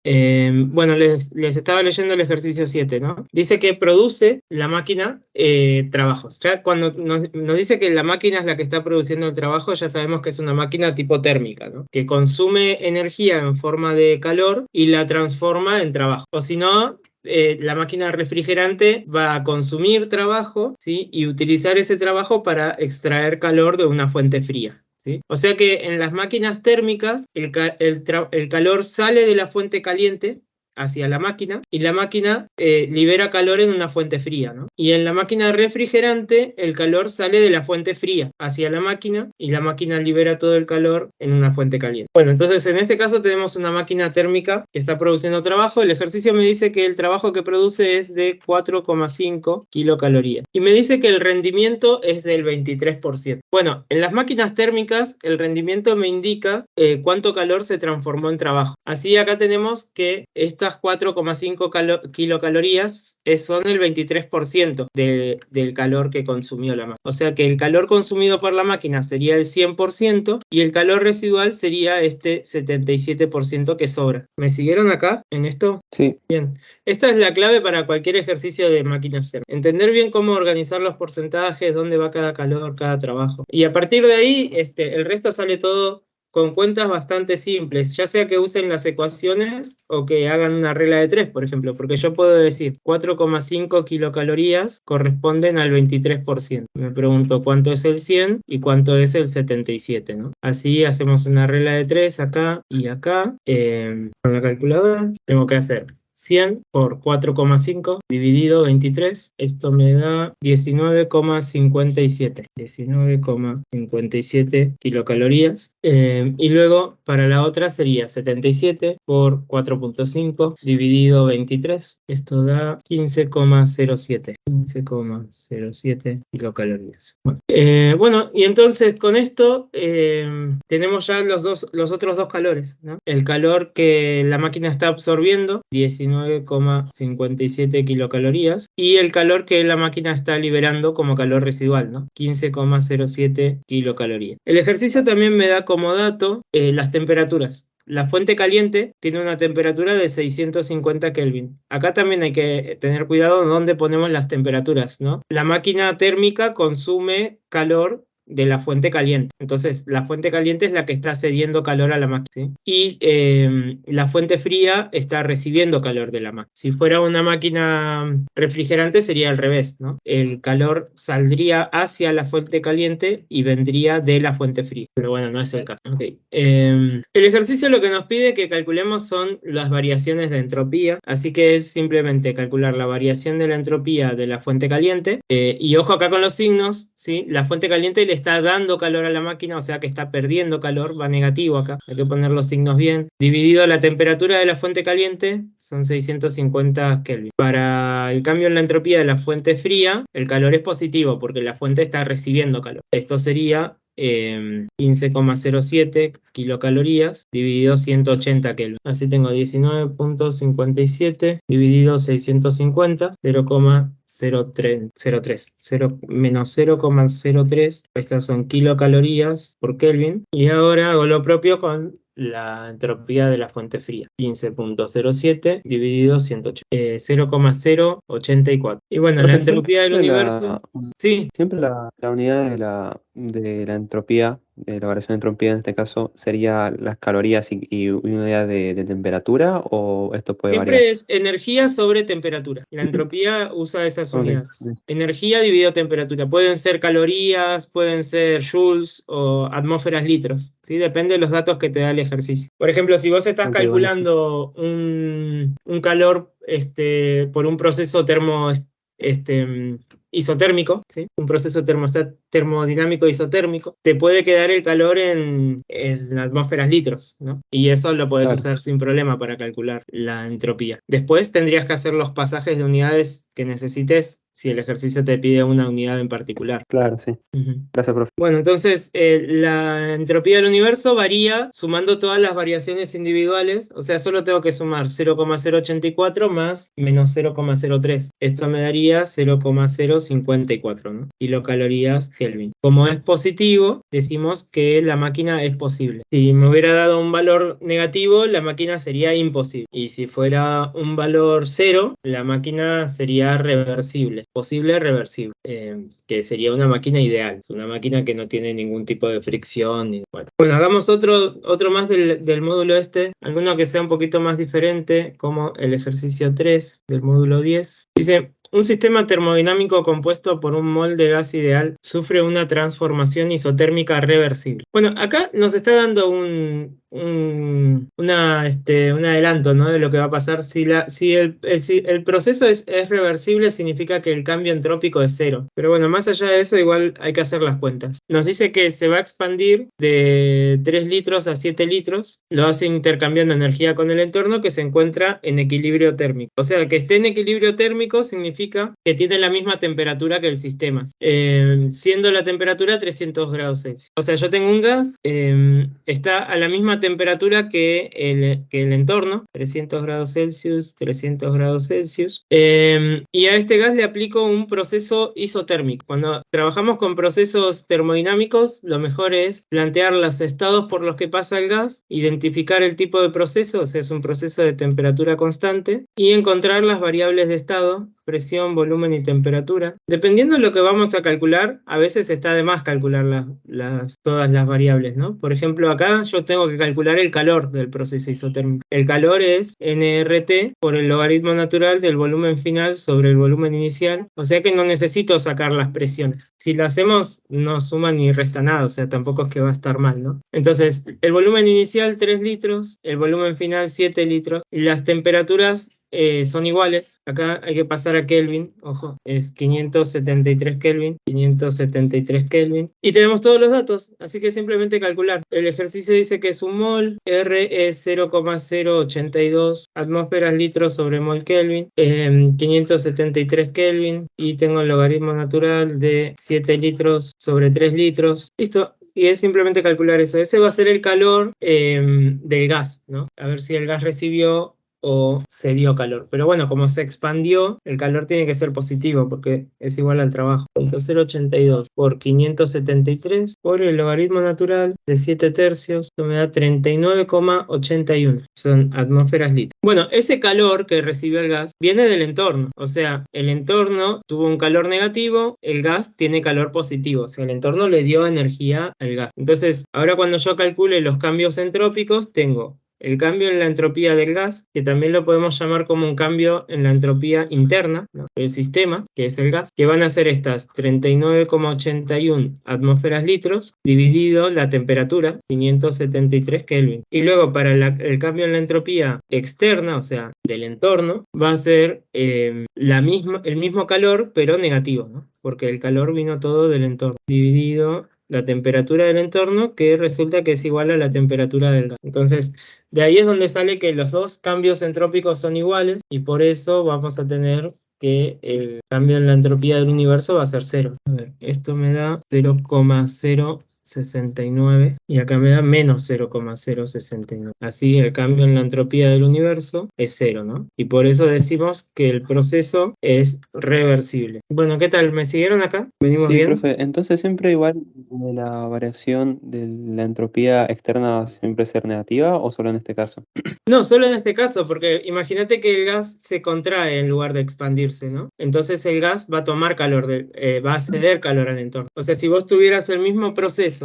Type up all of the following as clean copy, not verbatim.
Bueno, les estaba leyendo el ejercicio 7, ¿no? Dice que produce la máquina trabajos. Ya cuando nos dice que la máquina es la que está produciendo el trabajo, ya sabemos que es una máquina tipo térmica, ¿no? Que consume energía en forma de calor y la transforma en trabajo. O si no, la máquina refrigerante va a consumir trabajo, ¿sí? Y utilizar ese trabajo para extraer calor de una fuente fría. ¿Sí? O sea que en las máquinas térmicas el calor sale de la fuente caliente hacia la máquina y la máquina libera calor en una fuente fría, ¿no? Y en la máquina refrigerante el calor sale de la fuente fría hacia la máquina y la máquina libera todo el calor en una fuente caliente. Bueno, entonces en este caso tenemos una máquina térmica que está produciendo trabajo. El ejercicio me dice que el trabajo que produce es de 4,5 kilocalorías y me dice que el rendimiento es del 23%. Bueno, en las máquinas térmicas el rendimiento me indica cuánto calor se transformó en trabajo. Así acá tenemos que estas 4,5 kilocalorías son el 23% del calor que consumió la máquina. O sea que el calor consumido por la máquina sería el 100% y el calor residual sería este 77% que sobra. ¿Me siguieron acá en esto? Sí. Bien. Esta es la clave para cualquier ejercicio de máquinas térmicas. Entender bien cómo organizar los porcentajes, dónde va cada calor, cada trabajo. Y a partir de ahí, el resto sale todo con cuentas bastante simples, ya sea que usen las ecuaciones o que hagan una regla de 3, por ejemplo, porque yo puedo decir 4,5 kilocalorías corresponden al 23%. Me pregunto cuánto es el 100 y cuánto es el 77, ¿no? Así hacemos una regla de 3 acá y acá. Con la calculadora tengo que hacer 100 por 4,5 dividido 23, esto me da 19,57. 19,57 kilocalorías. Y luego para la otra sería 77 por 4,5 dividido 23, esto da 15,07. 15,07 kilocalorías. Bueno, y entonces con esto tenemos ya los otros dos calores, ¿no? El calor que la máquina está absorbiendo, 19,57 kilocalorías, y el calor que la máquina está liberando como calor residual, ¿no? 15,07 kilocalorías. El ejercicio también me da como dato las temperaturas. La fuente caliente tiene una temperatura de 650 Kelvin. Acá también hay que tener cuidado en dónde ponemos las temperaturas, ¿no? La máquina térmica consume calor de la fuente caliente. Entonces, la fuente caliente es la que está cediendo calor a la máquina, ¿sí? Y la fuente fría está recibiendo calor de la máquina. Si fuera una máquina refrigerante sería al revés, ¿no? El calor saldría hacia la fuente caliente y vendría de la fuente fría. Pero bueno, no es el caso. Okay. El ejercicio lo que nos pide que calculemos son las variaciones de entropía, así que es simplemente calcular la variación de la entropía de la fuente caliente, y ojo acá con los signos, ¿sí? La fuente caliente le está dando calor a la máquina, o sea que está perdiendo calor, va negativo acá, hay que poner los signos bien. Dividido la temperatura de la fuente caliente, son 650 Kelvin. Para el cambio en la entropía de la fuente fría, el calor es positivo porque la fuente está recibiendo calor. Esto sería 15,07 kilocalorías dividido 180 Kelvin. Así tengo 19,57 dividido 650, 0,03, menos 0,03. Estas son kilocalorías por Kelvin. Y ahora hago lo propio con la entropía de la fuente fría. 15,07 dividido 180. 0,084. Y bueno, la Profesor, entropía del universo... Sí. siempre la unidad de la entropía, de la variación de entropía en este caso, sería las calorías y una unidad de temperatura, o esto puede variar. Siempre es energía sobre temperatura. La entropía usa esas unidades. Ok. Energía dividido temperatura. Pueden ser calorías, pueden ser joules o atmósferas litros, ¿sí? Depende de los datos que te da el ejercicio. Por ejemplo, si vos estás Ok, calculando un calor por un proceso isotérmico, ¿sí? Un proceso termodinámico isotérmico, te puede quedar el calor en atmósferas litros, ¿no? Y eso lo podés claro. usar sin problema para calcular la entropía. Después tendrías que hacer los pasajes de unidades que necesites si el ejercicio te pide una unidad en particular. Claro, sí. Gracias, profe. Bueno, entonces la entropía del universo varía sumando todas las variaciones individuales, o sea, solo tengo que sumar 0,084 más menos 0,03. Esto me daría 0,054, ¿no? Kilocalorías Kelvin. Kelvin. Como es positivo, decimos que la máquina es posible. Si me hubiera dado un valor negativo, la máquina sería imposible. Y si fuera un valor 0, la máquina sería reversible. Posible, reversible. Que sería una máquina ideal. Una máquina que no tiene ningún tipo de fricción. Bueno, hagamos otro más del módulo este. Alguno que sea un poquito más diferente, como el ejercicio 3 del módulo 10. Dice: un sistema termodinámico compuesto por un mol de gas ideal sufre una transformación isotérmica reversible. Bueno, acá nos está dando un adelanto, ¿no?, de lo que va a pasar. Si el proceso es reversible, significa que el cambio entrópico es 0. Pero bueno, más allá de eso, igual hay que hacer las cuentas. Nos dice que se va a expandir de 3 litros a 7 litros. Lo hace intercambiando energía con el entorno, que se encuentra en equilibrio térmico. O sea, que esté en equilibrio térmico significa que tiene la misma temperatura que el sistema, siendo la temperatura 300 grados Celsius. O sea, yo tengo un gas, está a la misma temperatura que el entorno, 300 grados Celsius, 300 grados Celsius, y a este gas le aplico un proceso isotérmico. Cuando trabajamos con procesos termodinámicos, lo mejor es plantear los estados por los que pasa el gas, identificar el tipo de proceso, o sea, es un proceso de temperatura constante, y encontrar las variables de estado, presión, volumen y temperatura. Dependiendo de lo que vamos a calcular, a veces está de más calcular todas las variables, ¿no? Por ejemplo, acá yo tengo que calcular el calor del proceso isotérmico. El calor es nRT por el logaritmo natural del volumen final sobre el volumen inicial, o sea que no necesito sacar las presiones. Si lo hacemos, no suma ni resta nada, o sea, tampoco es que va a estar mal, ¿no? Entonces, el volumen inicial 3 litros, el volumen final 7 litros, y las temperaturas son iguales. Acá hay que pasar a Kelvin, ojo, es 573 Kelvin, 573 Kelvin, y tenemos todos los datos, así que simplemente calcular. El ejercicio dice que es un mol, R es 0,082 atmósferas litros sobre mol Kelvin, 573 Kelvin, y tengo el logaritmo natural de 7 litros sobre 3 litros. Listo. Y es simplemente calcular eso. Ese va a ser el calor del gas, ¿no? A ver si el gas recibió o se dio calor. Pero bueno, como se expandió, el calor tiene que ser positivo porque es igual al trabajo. 0,82 por 573 por el logaritmo natural de 7 tercios, esto me da 39,81. Son atmósferas litros. Bueno, ese calor que recibió el gas viene del entorno. O sea, el entorno tuvo un calor negativo, el gas tiene calor positivo. O sea, el entorno le dio energía al gas. Entonces, ahora cuando yo calcule los cambios entrópicos, tengo el cambio en la entropía del gas, que también lo podemos llamar como un cambio en la entropía interna, ¿no?, del sistema, que es el gas, que van a ser estas 39,81 atmósferas litros, dividido la temperatura, 573 Kelvin. Y luego para el cambio en la entropía externa, o sea, del entorno, va a ser el mismo calor, pero negativo, ¿no?, porque el calor vino todo del entorno, dividido la temperatura del entorno, que resulta que es igual a la temperatura del gas. Entonces, de ahí es donde sale que los dos cambios entrópicos son iguales, y por eso vamos a tener que el cambio en la entropía del universo va a ser 0. A ver, esto me da 0,069 y acá me da menos 0,069. Así el cambio en la entropía del universo es 0, ¿no? Y por eso decimos que el proceso es reversible. Bueno, ¿qué tal? ¿Me siguieron acá? ¿Venimos Sí, bien? profe, entonces siempre igual la variación de la entropía externa va a siempre ser negativa o solo en este caso. No, solo en este caso, porque imagínate que el gas se contrae en lugar de expandirse, ¿no? Entonces el gas va a tomar calor, va a ceder calor al entorno. O sea, si vos tuvieras el mismo proceso,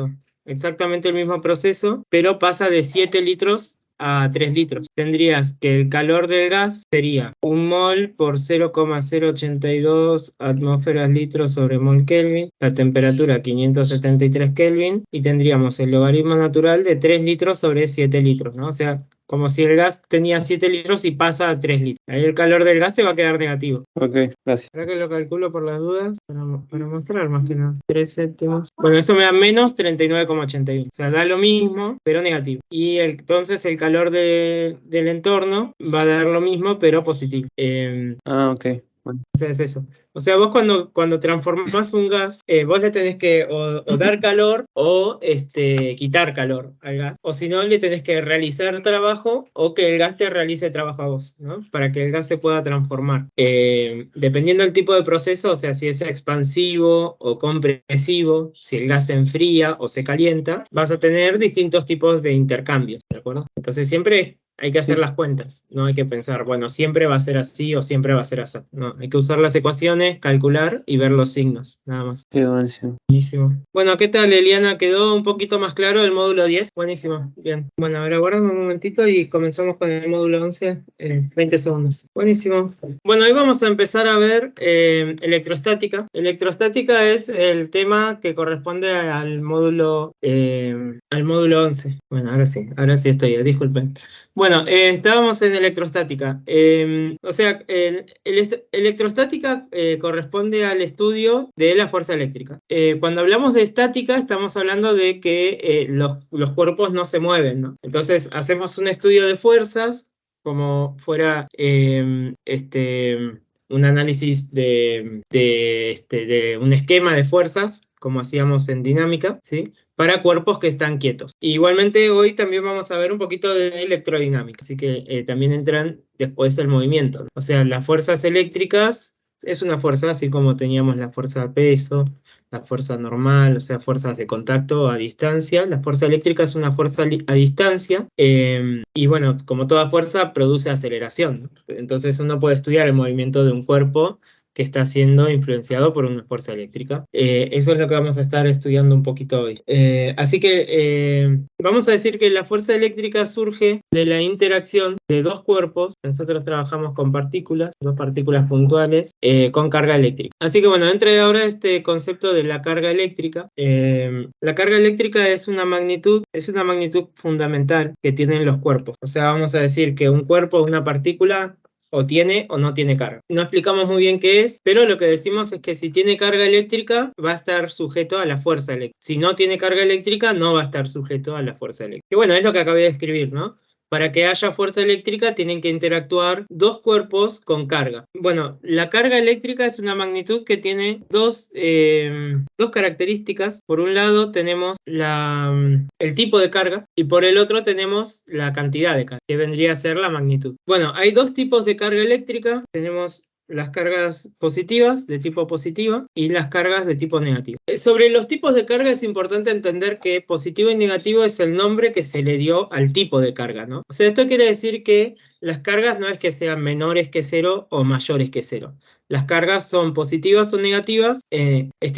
exactamente el mismo proceso, pero pasa de 7 litros a 3 litros, tendrías que el calor del gas sería un mol por 0,082 atmósferas litros sobre mol Kelvin, la temperatura 573 Kelvin, y tendríamos el logaritmo natural de 3 litros sobre 7 litros, ¿no? O sea, como si el gas tenía 7 litros y pasa a 3 litros. Ahí el calor del gas te va a quedar negativo. Ok, gracias. Ahora que lo calculo por las dudas, para mostrar más que nada. 3 séptimos. Bueno, esto me da menos 39,81. O sea, da lo mismo, pero negativo. Y entonces el calor del entorno va a dar lo mismo, pero positivo. Ah, ok. Bueno, O sea, es eso. O sea, vos cuando transformás un gas, vos le tenés que o dar calor o quitar calor al gas. O si no, le tenés que realizar trabajo o que el gas te realice trabajo a vos, ¿no? Para que el gas se pueda transformar. Dependiendo del tipo de proceso, o sea, si es expansivo o compresivo, si el gas se enfría o se calienta, vas a tener distintos tipos de intercambios, ¿de acuerdo? Entonces siempre hay que hacer sí, las cuentas, no hay que pensar, bueno, siempre va a ser así o siempre va a ser así. No, hay que usar las ecuaciones, calcular y ver los signos, nada más. qué buenísimo. Buenísimo. Bueno, ¿qué tal, Eliana? ¿Quedó un poquito más claro el módulo 10? Buenísimo, bien. Bueno, ahora guardamos un momentito y comenzamos con el módulo 11 en 20 segundos. Buenísimo. Bueno, hoy vamos a empezar a ver electrostática. Electrostática es el tema que corresponde al módulo 11. Bueno, ahora sí estoy, disculpen. Bueno, estábamos en electrostática. O sea, electrostática corresponde al estudio de la fuerza eléctrica. Cuando hablamos de estática, estamos hablando de que los cuerpos no se mueven, ¿no? Entonces, hacemos un estudio de fuerzas, como fuera un análisis de un esquema de fuerzas, como hacíamos en dinámica, ¿sí? Para cuerpos que están quietos. Igualmente hoy también vamos a ver un poquito de electrodinámica, así que también entran después el movimiento, ¿no? O sea, las fuerzas eléctricas es una fuerza, así como teníamos la fuerza de peso, la fuerza normal, o sea, fuerzas de contacto a distancia. La fuerza eléctrica es una fuerza a distancia y bueno, como toda fuerza produce aceleración, ¿no? Entonces uno puede estudiar el movimiento de un cuerpo que está siendo influenciado por una fuerza eléctrica. Eso es lo que vamos a estar estudiando un poquito hoy. Así que vamos a decir que la fuerza eléctrica surge de la interacción de dos cuerpos. Nosotros trabajamos con partículas, dos partículas puntuales, con carga eléctrica. Así que bueno, entre ahora este concepto de la carga eléctrica. La carga eléctrica es una magnitud fundamental que tienen los cuerpos. O sea, vamos a decir que un cuerpo, una partícula, o tiene o no tiene carga. No explicamos muy bien qué es, pero lo que decimos es que si tiene carga eléctrica va a estar sujeto a la fuerza eléctrica. Si no tiene carga eléctrica no va a estar sujeto a la fuerza eléctrica. Y bueno, es lo que acabé de escribir, ¿no? Para que haya fuerza eléctrica tienen que interactuar dos cuerpos con carga. Bueno, la carga eléctrica es una magnitud que tiene dos características. Por un lado tenemos el tipo de carga y por el otro tenemos la cantidad de carga, que vendría a ser la magnitud. Bueno, hay dos tipos de carga eléctrica. Tenemos las cargas positivas de tipo positiva y las cargas de tipo negativo. Sobre los tipos de carga es importante entender que positivo y negativo es el nombre que se le dio al tipo de carga, ¿no? O sea, esto quiere decir que las cargas no es que sean menores que cero o mayores que cero. Las cargas son positivas o negativas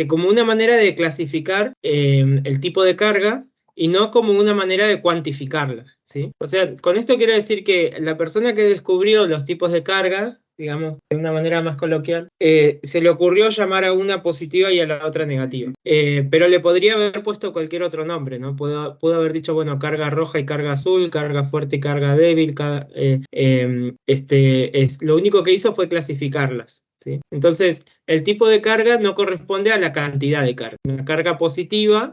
como una manera de clasificar el tipo de carga y no como una manera de cuantificarla, ¿sí? O sea, con esto quiero decir que la persona que descubrió los tipos de carga, digamos, de una manera más coloquial, se le ocurrió llamar a una positiva y a la otra negativa. Pero le podría haber puesto cualquier otro nombre, ¿no? Pudo haber dicho, bueno, carga roja y carga azul, carga fuerte y carga débil. Lo único que hizo fue clasificarlas, ¿sí? Entonces, el tipo de carga no corresponde a la cantidad de carga. Una carga positiva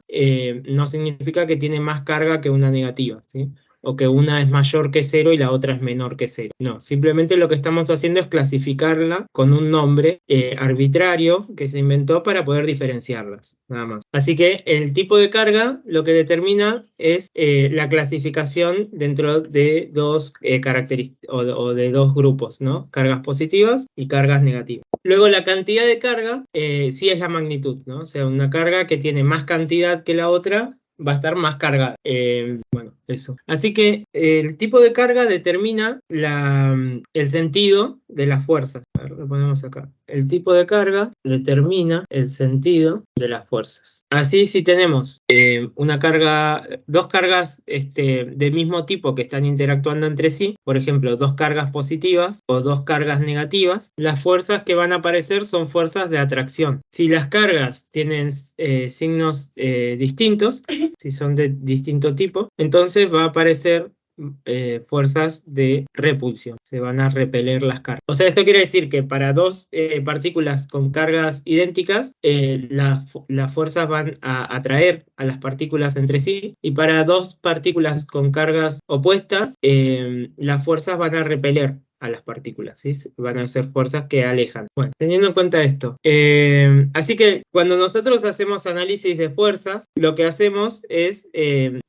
no significa que tiene más carga que una negativa, ¿sí? O que una es mayor que cero y la otra es menor que cero. No, simplemente lo que estamos haciendo es clasificarla con un nombre arbitrario que se inventó para poder diferenciarlas, nada más. Así que el tipo de carga lo que determina es la clasificación dentro de dos características o de dos grupos, ¿no? Cargas positivas y cargas negativas. Luego la cantidad de carga sí es la magnitud, ¿no? O sea, una carga que tiene más cantidad que la otra va a estar más cargada. Bueno, eso. Así que el tipo de carga determina el sentido de las fuerzas. A ver, lo ponemos acá. El tipo de carga determina el sentido de las fuerzas. Así, si tenemos dos cargas del mismo tipo que están interactuando entre sí, por ejemplo, dos cargas positivas o dos cargas negativas, las fuerzas que van a aparecer son fuerzas de atracción. Si las cargas tienen signos distintos, si son de distinto tipo, entonces va a aparecer fuerzas de repulsión, se van a repeler las cargas. O sea, esto quiere decir que para dos partículas con cargas idénticas, las fuerzas van a atraer a las partículas entre sí, y para dos partículas con cargas opuestas, las fuerzas van a repeler a las partículas, ¿sí? Van a ser fuerzas que alejan. Bueno, teniendo en cuenta esto. Así que cuando nosotros hacemos análisis de fuerzas, lo que hacemos es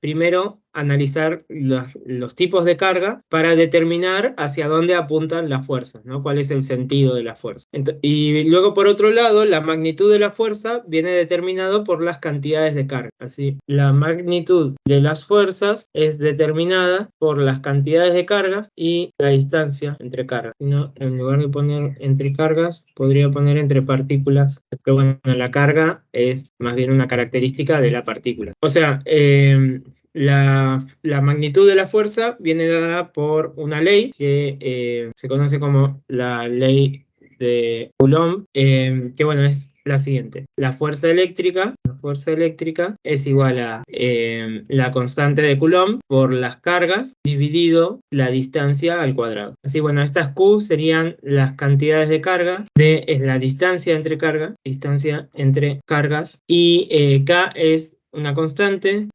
primero analizar los tipos de carga para determinar hacia dónde apuntan las fuerzas, ¿no? Cuál es el sentido de la fuerza. Y luego, por otro lado, la magnitud de la fuerza viene determinado por las cantidades de carga. Así, la magnitud de las fuerzas es determinada por las cantidades de carga y la distancia entre cargas. Si no, en lugar de poner entre cargas, podría poner entre partículas. Pero bueno, la carga es más bien una característica de la partícula. O sea, la magnitud de la fuerza viene dada por una ley que se conoce como la ley de Coulomb, que bueno, es la siguiente. La fuerza eléctrica es igual a la constante de Coulomb por las cargas dividido la distancia al cuadrado. Así, bueno, estas Q serían las cantidades de carga, D es la distancia entre cargas, y K es una constante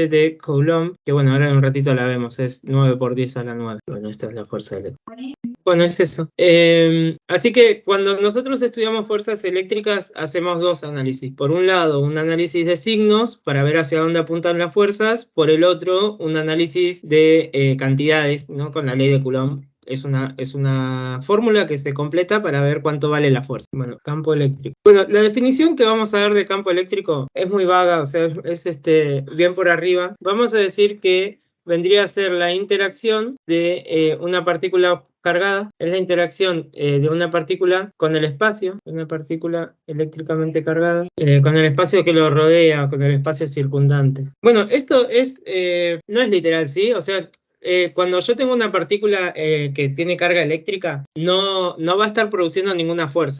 de Coulomb, que bueno, ahora en un ratito la vemos, es 9 por 10 a la 9. Bueno, esta es la fuerza eléctrica. Bueno, es eso. Así que cuando nosotros estudiamos fuerzas eléctricas, hacemos dos análisis. Por un lado, un análisis de signos para ver hacia dónde apuntan las fuerzas. Por el otro, un análisis de cantidades, ¿no? Con la ley de Coulomb. Es una fórmula que se completa para ver cuánto vale la fuerza. Bueno, campo eléctrico. Bueno, la definición que vamos a dar de campo eléctrico es muy vaga, o sea, es bien por arriba. Vamos a decir que vendría a ser la interacción de una partícula cargada, es la interacción de una partícula con el espacio, una partícula eléctricamente cargada, con el espacio que lo rodea, con el espacio circundante. Bueno, esto no es literal, ¿sí? O sea, cuando yo tengo una partícula que tiene carga eléctrica, no va a estar produciendo ninguna fuerza,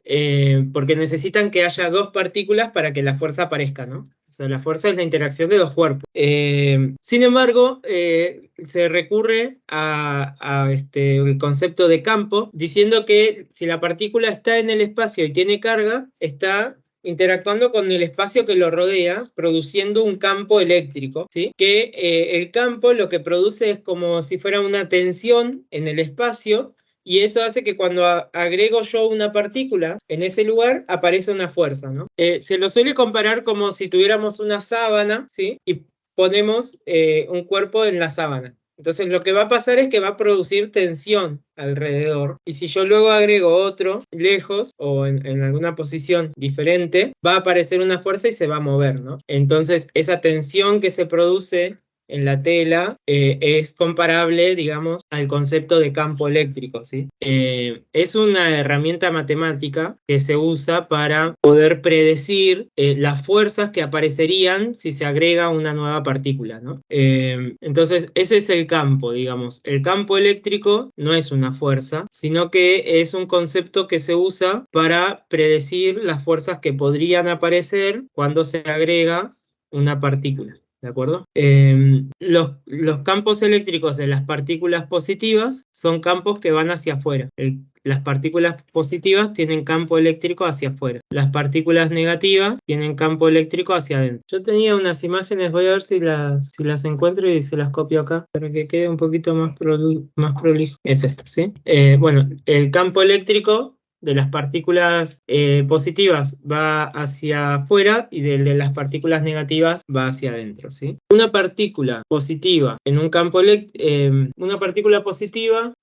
porque necesitan que haya dos partículas para que la fuerza aparezca, ¿no? O sea, la fuerza es la interacción de dos cuerpos. Sin embargo, se recurre el concepto de campo, diciendo que si la partícula está en el espacio y tiene carga, está interactuando con el espacio que lo rodea, produciendo un campo eléctrico, ¿sí? Que el campo lo que produce es como si fuera una tensión en el espacio, y eso hace que cuando agrego yo una partícula en ese lugar, aparece una fuerza, ¿no? Se lo suele comparar como si tuviéramos una sábana, ¿sí? Y ponemos un cuerpo en la sábana. Entonces lo que va a pasar es que va a producir tensión alrededor, y si yo luego agrego otro lejos o en alguna posición diferente, va a aparecer una fuerza y se va a mover, ¿no? Entonces esa tensión que se produce en la tela es comparable, digamos, al concepto de campo eléctrico, ¿sí? Es una herramienta matemática que se usa para poder predecir las fuerzas que aparecerían si se agrega una nueva partícula, ¿no? Entonces, ese es el campo, digamos. El campo eléctrico no es una fuerza, sino que es un concepto que se usa para predecir las fuerzas que podrían aparecer cuando se agrega una partícula. ¿De acuerdo? Los campos eléctricos de las partículas positivas son campos que van hacia afuera. Las partículas positivas tienen campo eléctrico hacia afuera. Las partículas negativas tienen campo eléctrico hacia adentro. Yo tenía unas imágenes, voy a ver si las encuentro y se las copio acá para que quede un poquito más prolijo. Es esto, ¿sí? Bueno, el campo eléctrico de las partículas positivas va hacia afuera y de las partículas negativas va hacia adentro, ¿sí? Una partícula positiva en un campo una partícula positiva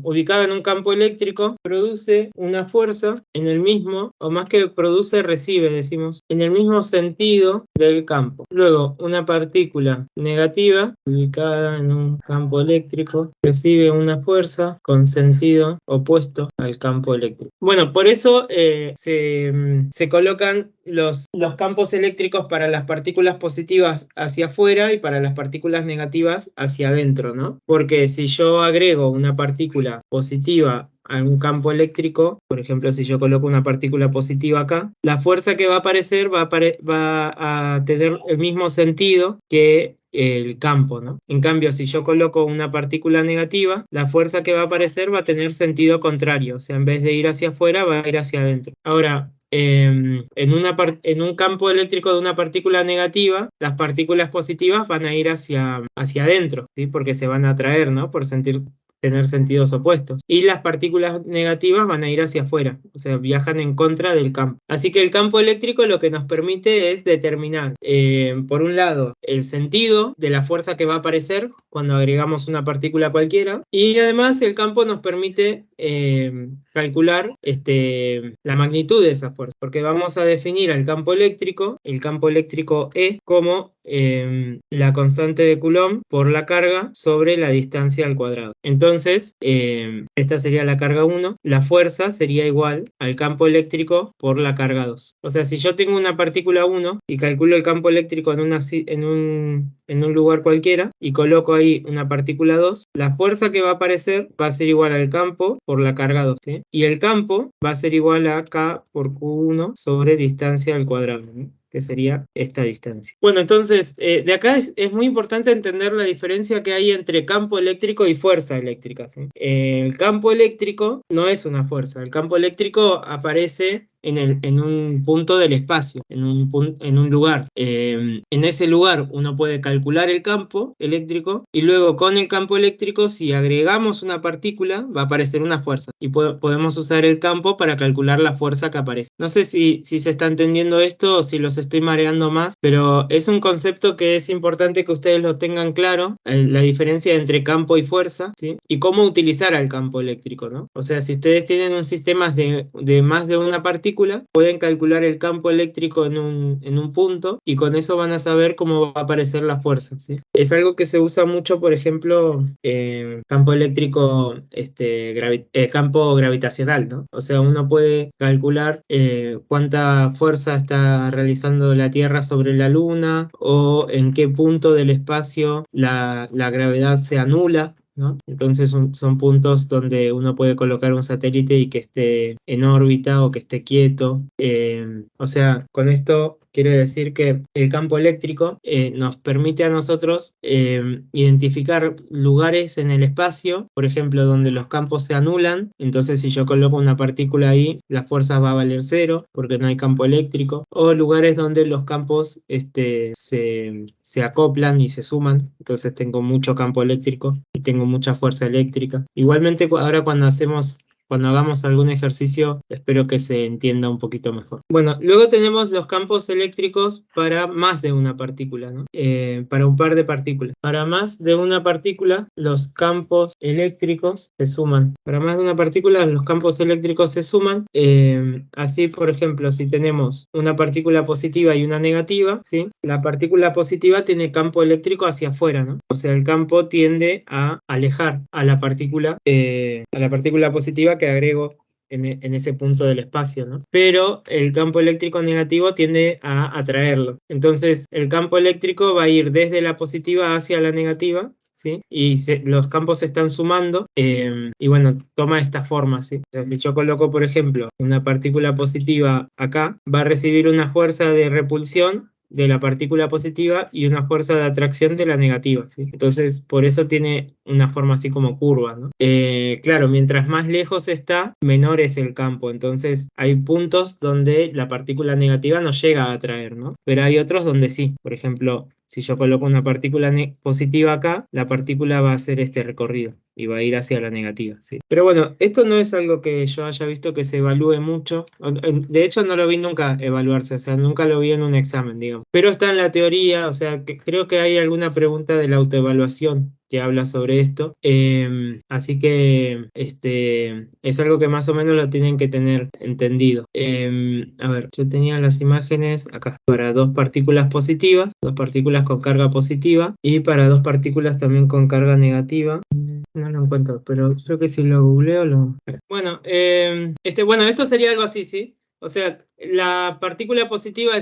ubicada en un campo eléctrico produce una fuerza en el mismo, o más que produce, recibe, decimos, en el mismo sentido del campo. Luego, una partícula negativa ubicada en un campo eléctrico recibe una fuerza con sentido opuesto al campo eléctrico. Bueno, por eso se colocan los campos eléctricos para las partículas positivas hacia afuera y para las partículas negativas hacia adentro, ¿no? Porque si yo agrego una partícula positiva a un campo eléctrico, por ejemplo, si yo coloco una partícula positiva acá, la fuerza que va a aparecer va a tener el mismo sentido que el campo, ¿no? En cambio, si yo coloco una partícula negativa, la fuerza que va a aparecer va a tener sentido contrario, o sea, en vez de ir hacia afuera, va a ir hacia adentro. Ahora, en un campo eléctrico de una partícula negativa, las partículas positivas van a ir hacia adentro, ¿sí? Porque se van a atraer, ¿no? Por sentir tener sentidos opuestos. Y las partículas negativas van a ir hacia afuera, o sea, viajan en contra del campo. Así que el campo eléctrico lo que nos permite es determinar, por un lado, el sentido de la fuerza que va a aparecer cuando agregamos una partícula cualquiera, y además el campo nos permite calcular la magnitud de esa fuerza, porque vamos a definir al campo eléctrico, el campo eléctrico E, como la constante de Coulomb por la carga sobre la distancia al cuadrado. Entonces, esta sería la carga 1, la fuerza sería igual al campo eléctrico por la carga 2. O sea, si yo tengo una partícula 1 y calculo el campo eléctrico en un lugar cualquiera y coloco ahí una partícula 2, la fuerza que va a aparecer va a ser igual al campo por la carga 2, ¿sí? Y el campo va a ser igual a K por Q1 sobre distancia al cuadrado, ¿no? Que sería esta distancia. Bueno, entonces, de acá es muy importante entender la diferencia que hay entre campo eléctrico y fuerza eléctrica, ¿sí? El campo eléctrico no es una fuerza, el campo eléctrico aparece en un punto del espacio, en un lugar. En ese lugar uno puede calcular el campo eléctrico y luego con el campo eléctrico, si agregamos una partícula, va a aparecer una fuerza y podemos usar el campo para calcular la fuerza que aparece. No sé si se está entendiendo esto o si los estoy mareando más, pero es un concepto que es importante que ustedes lo tengan claro, la diferencia entre campo y fuerza, ¿sí? Y cómo utilizar al campo eléctrico, ¿no? O sea, si ustedes tienen un sistema de más de una partícula, pueden calcular el campo eléctrico en un punto y con eso van a saber cómo va a aparecer la fuerza, ¿sí? Es algo que se usa mucho, por ejemplo, campo eléctrico, campo gravitacional, ¿no? O sea, uno puede calcular cuánta fuerza está realizando la Tierra sobre la Luna o en qué punto del espacio la gravedad se anula, ¿no? Entonces son puntos donde uno puede colocar un satélite y que esté en órbita o que esté quieto. O sea, con esto quiere decir que el campo eléctrico nos permite a nosotros identificar lugares en el espacio, por ejemplo, donde los campos se anulan. Entonces, si yo coloco una partícula ahí, la fuerza va a valer cero porque no hay campo eléctrico. O lugares donde los campos se acoplan y se suman. Entonces tengo mucho campo eléctrico y tengo mucha fuerza eléctrica. Igualmente, ahora cuando hagamos algún ejercicio, espero que se entienda un poquito mejor. Bueno, luego tenemos los campos eléctricos para más de una partícula, ¿no? Para un par de partículas. Para más de una partícula, los campos eléctricos se suman. Para más de una partícula, los campos eléctricos se suman. Así, por ejemplo, si tenemos una partícula positiva y una negativa, ¿sí? La partícula positiva tiene campo eléctrico hacia afuera, ¿no? O sea, el campo tiende a alejar a la partícula positiva que agrego en ese punto del espacio, ¿no? Pero el campo eléctrico negativo tiende a atraerlo. Entonces, el campo eléctrico va a ir desde la positiva hacia la negativa, ¿sí? Y los campos se están sumando y bueno, toma esta forma, ¿sí? O sea, si yo coloco, por ejemplo, una partícula positiva acá, va a recibir una fuerza de repulsión de la partícula positiva y una fuerza de atracción de la negativa, ¿sí? Entonces, por eso tiene una forma así como curva, ¿no? Claro, mientras más lejos está, menor es el campo. Entonces, hay puntos donde la partícula negativa no llega a atraer, ¿no? Pero hay otros donde sí. Por ejemplo, si yo coloco una partícula positiva acá, la partícula va a hacer este recorrido y va a ir hacia la negativa, ¿sí? Pero bueno, esto no es algo que yo haya visto que se evalúe mucho. De hecho, no lo vi nunca evaluarse, o sea, nunca lo vi en un examen, digamos. Pero está en la teoría, o sea, que creo que hay alguna pregunta de la autoevaluación que habla sobre esto. Así que es algo que más o menos lo tienen que tener entendido. A ver, yo tenía las imágenes acá para dos partículas positivas, dos partículas con carga positiva y para dos partículas también con carga negativa. No lo encuentro, pero creo que si lo googleo lo... Bueno, esto sería algo así, ¿sí? O sea, la partícula positiva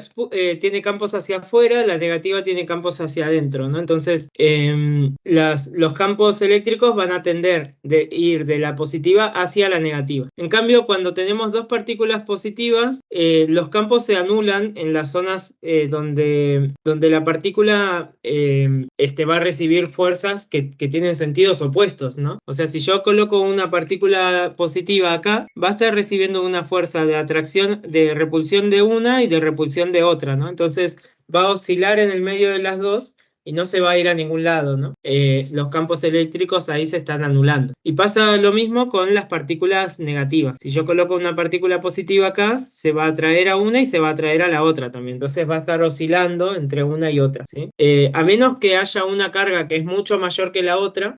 tiene campos hacia afuera, la negativa tiene campos hacia adentro, ¿no? Entonces, los campos eléctricos van a tender de ir de la positiva hacia la negativa. En cambio, cuando tenemos dos partículas positivas, los campos se anulan en las zonas donde la partícula va a recibir fuerzas que tienen sentidos opuestos, ¿no? O sea, si yo coloco una partícula positiva acá, va a estar recibiendo una fuerza de atracción, de repulsión de una y de repulsión de otra, ¿no? Entonces va a oscilar en el medio de las dos y no se va a ir a ningún lado, ¿no? Los campos eléctricos ahí se están anulando. Y pasa lo mismo con las partículas negativas. Si yo coloco una partícula positiva acá, se va a atraer a una y se va a atraer a la otra también. Entonces va a estar oscilando entre una y otra, ¿sí? A menos que haya una carga que es mucho mayor que la otra,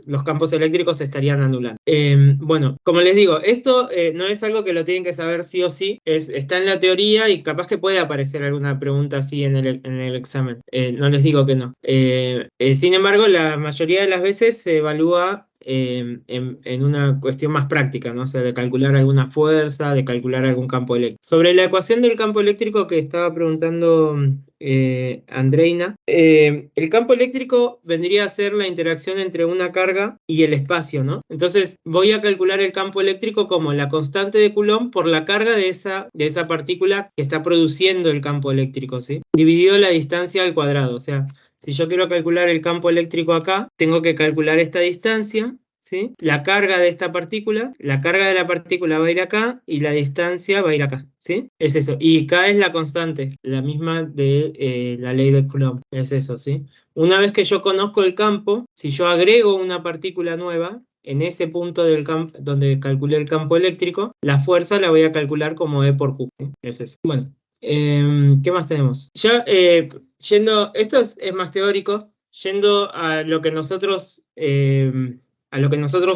los campos eléctricos se estarían anulando. Bueno, como les digo, esto no es algo que lo tienen que saber sí o sí, está en la teoría y capaz que puede aparecer alguna pregunta así en el examen. No les digo que no. Sin embargo, la mayoría de las veces se evalúa en una cuestión más práctica, ¿no? O sea, de calcular alguna fuerza, de calcular algún campo eléctrico. Sobre la ecuación del campo eléctrico que estaba preguntando Andreina, el campo eléctrico vendría a ser la interacción entre una carga y el espacio, ¿no? Entonces voy a calcular el campo eléctrico como la constante de Coulomb por la carga de esa partícula que está produciendo el campo eléctrico, ¿sí? Dividido la distancia al cuadrado, o sea, si yo quiero calcular el campo eléctrico acá, tengo que calcular esta distancia, ¿sí? La carga de esta partícula, la carga de la partícula va a ir acá y la distancia va a ir acá, ¿sí? Es eso. Y K es la constante, la misma de la ley de Coulomb. Es eso, ¿sí? Una vez que yo conozco el campo, si yo agrego una partícula nueva, en ese punto del campo donde calculé el campo eléctrico, la fuerza la voy a calcular como E por Q, ¿sí? Es eso. Bueno. ¿Qué más tenemos? Ya esto es más teórico, yendo a lo que nosotros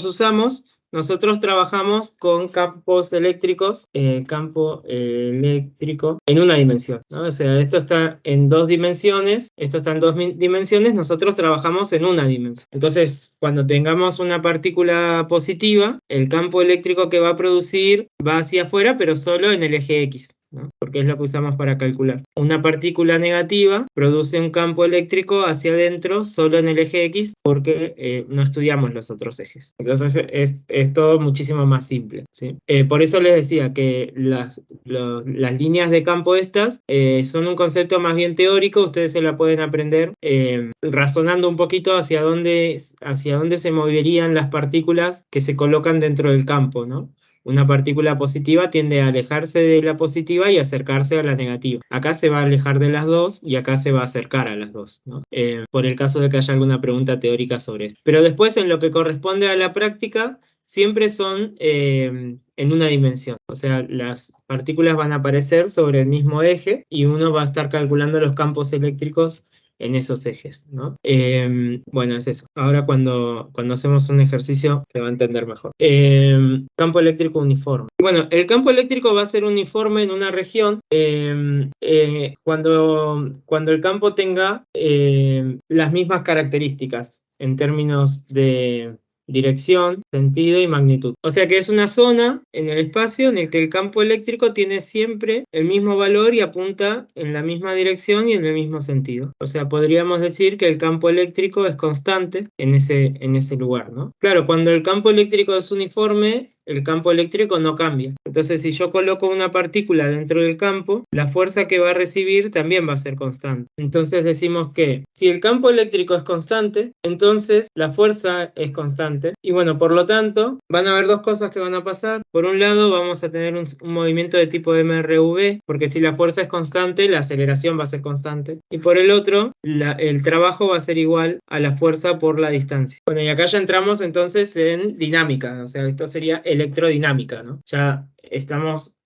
usamos, nosotros trabajamos con campos eléctricos, campo eléctrico en una dimensión, ¿no? O sea, esto está en 2 dimensiones, esto está en 2 dimensiones, nosotros trabajamos en una dimensión. Entonces, cuando tengamos una partícula positiva, el campo eléctrico que va a producir va hacia afuera, pero solo en el eje X, ¿no? Porque es lo que usamos para calcular. Una partícula negativa produce un campo eléctrico hacia adentro solo en el eje X porque no estudiamos los otros ejes. Entonces es todo muchísimo más simple, ¿sí? Por eso les decía que las líneas de campo estas son un concepto más bien teórico, ustedes se la pueden aprender razonando un poquito hacia dónde se moverían las partículas que se colocan dentro del campo, ¿no? Una partícula positiva tiende a alejarse de la positiva y acercarse a la negativa. Acá se va a alejar de las dos y acá se va a acercar a las dos, ¿no? Por el caso de que haya alguna pregunta teórica sobre esto. Pero después, en lo que corresponde a la práctica, siempre son en una dimensión. O sea, las partículas van a aparecer sobre el mismo eje y uno va a estar calculando los campos eléctricos en esos ejes, ¿no? Bueno, es eso. Ahora cuando hacemos un ejercicio se va a entender mejor. Campo eléctrico uniforme. Bueno, el campo eléctrico va a ser uniforme en una región cuando el campo tenga las mismas características en términos de dirección, sentido y magnitud. O sea que es una zona en el espacio en el que el campo eléctrico tiene siempre el mismo valor y apunta en la misma dirección y en el mismo sentido. O sea, podríamos decir que el campo eléctrico es constante en ese lugar, ¿no? Claro, cuando el campo eléctrico es uniforme, el campo eléctrico no cambia. Entonces, si yo coloco una partícula dentro del campo, la fuerza que va a recibir también va a ser constante. Entonces decimos que si el campo eléctrico es constante, entonces la fuerza es constante. Y bueno, por lo tanto, van a haber dos cosas que van a pasar. Por un lado, vamos a tener un movimiento de tipo MRV, porque si la fuerza es constante, la aceleración va a ser constante. Y por el otro, el trabajo va a ser igual a la fuerza por la distancia. Bueno, y acá ya entramos entonces en dinámica, o sea, esto sería electrodinámica, ¿no? Ya estamos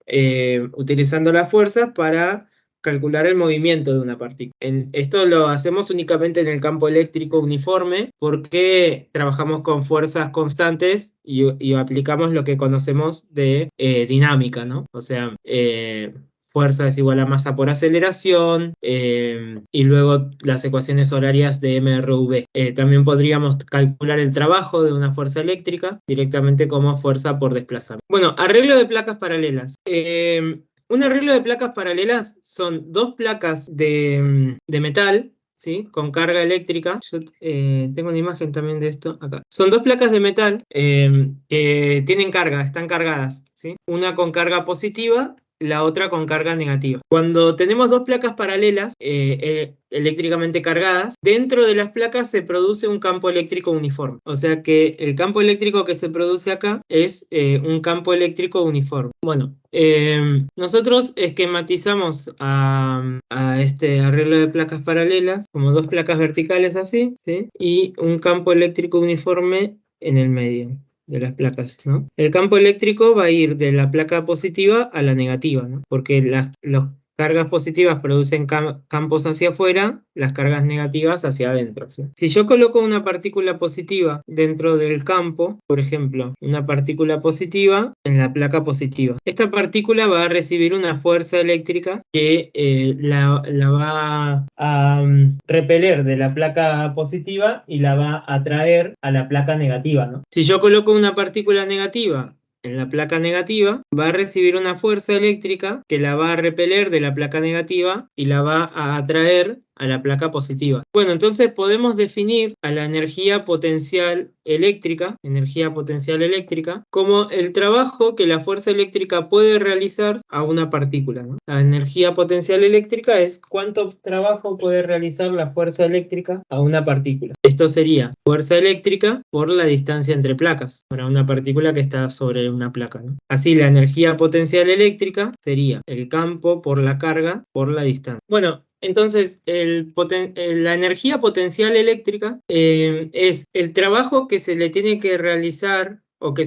utilizando la fuerza para calcular el movimiento de una partícula. Esto lo hacemos únicamente en el campo eléctrico uniforme porque trabajamos con fuerzas constantes y aplicamos lo que conocemos de dinámica, ¿no? O sea, fuerza es igual a masa por aceleración y luego las ecuaciones horarias de MRV. También podríamos calcular el trabajo de una fuerza eléctrica directamente como fuerza por desplazamiento. Bueno, arreglo de placas paralelas. Un arreglo de placas paralelas son 2 placas de metal, ¿sí? Con carga eléctrica. Yo tengo una imagen también de esto acá. Son 2 placas de metal que tienen carga, están cargadas, ¿sí? Una con carga positiva la otra con carga negativa. Cuando tenemos dos placas paralelas, eléctricamente cargadas, dentro de las placas se produce un campo eléctrico uniforme. O sea que el campo eléctrico que se produce acá es un campo eléctrico uniforme. Bueno, nosotros esquematizamos a este arreglo de placas paralelas como dos placas verticales así, ¿sí? Y un campo eléctrico uniforme en el medio de las placas, ¿no? El campo eléctrico va a ir de la placa positiva a la negativa, ¿no? Porque las cargas positivas producen campos hacia afuera, las cargas negativas hacia adentro, ¿sí? Si yo coloco una partícula positiva dentro del campo, por ejemplo, una partícula positiva en la placa positiva, esta partícula va a recibir una fuerza eléctrica que la va a repeler de la placa positiva y la va a atraer a la placa negativa, ¿no? Si yo coloco una partícula negativa en la placa negativa, va a recibir una fuerza eléctrica que la va a repeler de la placa negativa y la va a atraer a la placa positiva. Bueno, entonces podemos definir a la energía potencial eléctrica como el trabajo que la fuerza eléctrica puede realizar a una partícula, ¿no? La energía potencial eléctrica es cuánto trabajo puede realizar la fuerza eléctrica a una partícula. Esto sería fuerza eléctrica por la distancia entre placas, para una partícula que está sobre una placa, ¿no? Así, la energía potencial eléctrica sería el campo por la carga por la distancia. Bueno, entonces, la energía potencial eléctrica es el trabajo que se le tiene que realizar o que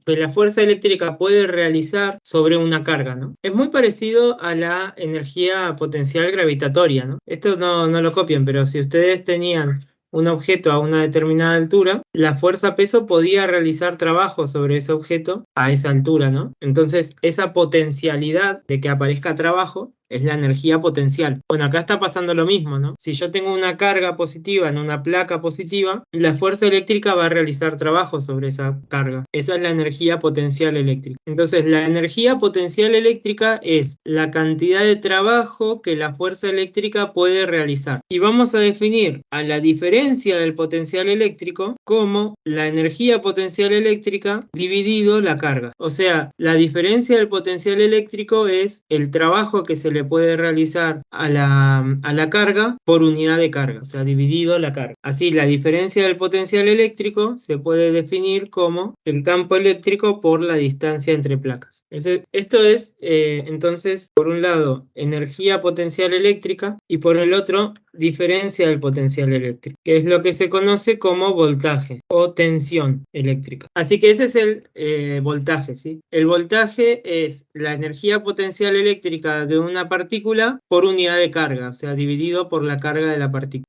la fuerza eléctrica puede realizar sobre una carga, ¿no? Es muy parecido a la energía potencial gravitatoria, ¿no? Esto no lo copien, pero si ustedes tenían un objeto a una determinada altura, la fuerza peso podía realizar trabajo sobre ese objeto a esa altura, ¿no? Entonces, esa potencialidad de que aparezca trabajo es la energía potencial. Bueno, acá está pasando lo mismo, ¿no? Si yo tengo una carga positiva en una placa positiva, la fuerza eléctrica va a realizar trabajo sobre esa carga. Esa es la energía potencial eléctrica. Entonces, la energía potencial eléctrica es la cantidad de trabajo que la fuerza eléctrica puede realizar. Y vamos a definir a la diferencia del potencial eléctrico como la energía potencial eléctrica dividido la carga. O sea, la diferencia del potencial eléctrico es el trabajo que se le puede realizar a la carga por unidad de carga, o sea, dividido la carga. Así, la diferencia del potencial eléctrico se puede definir como el campo eléctrico por la distancia entre placas. Esto es, entonces, por un lado, energía potencial eléctrica y por el otro, diferencia del potencial eléctrico, que es lo que se conoce como voltaje o tensión eléctrica. Así que ese es el voltaje, ¿sí? El voltaje es la energía potencial eléctrica de una partícula por unidad de carga, o sea, dividido por la carga de la partícula.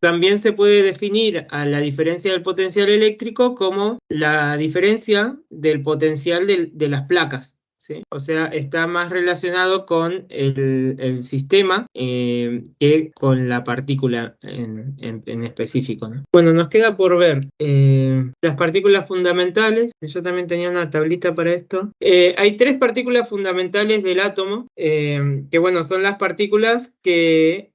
También se puede definir a la diferencia del potencial eléctrico como la diferencia del potencial de las placas, ¿sí? O sea, está más relacionado con el sistema que con la partícula en específico, ¿no? Bueno, nos queda por ver las partículas fundamentales. Yo también tenía una tablita para esto. Hay tres partículas fundamentales del átomo, que bueno, son las partículas que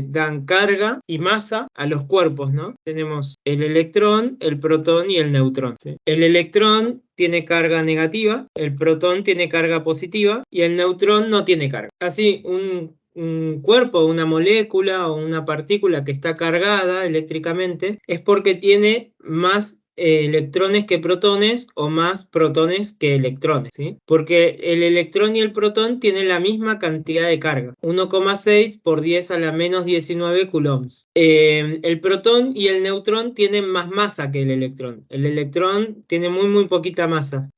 dan carga y masa a los cuerpos, ¿no? Tenemos el electrón, el protón y el neutrón, ¿sí? El electrón tiene carga negativa, el protón tiene carga positiva y el neutrón no tiene carga. Así, un cuerpo, una molécula o una partícula que está cargada eléctricamente es porque tiene más electrones que protones o más protones que electrones, ¿sí? Porque el electrón y el protón tienen la misma cantidad de carga, 1,6 por 10 a la menos 19 coulombs. El protón y el neutrón tienen más masa que el electrón. El electrón tiene muy poquita masa,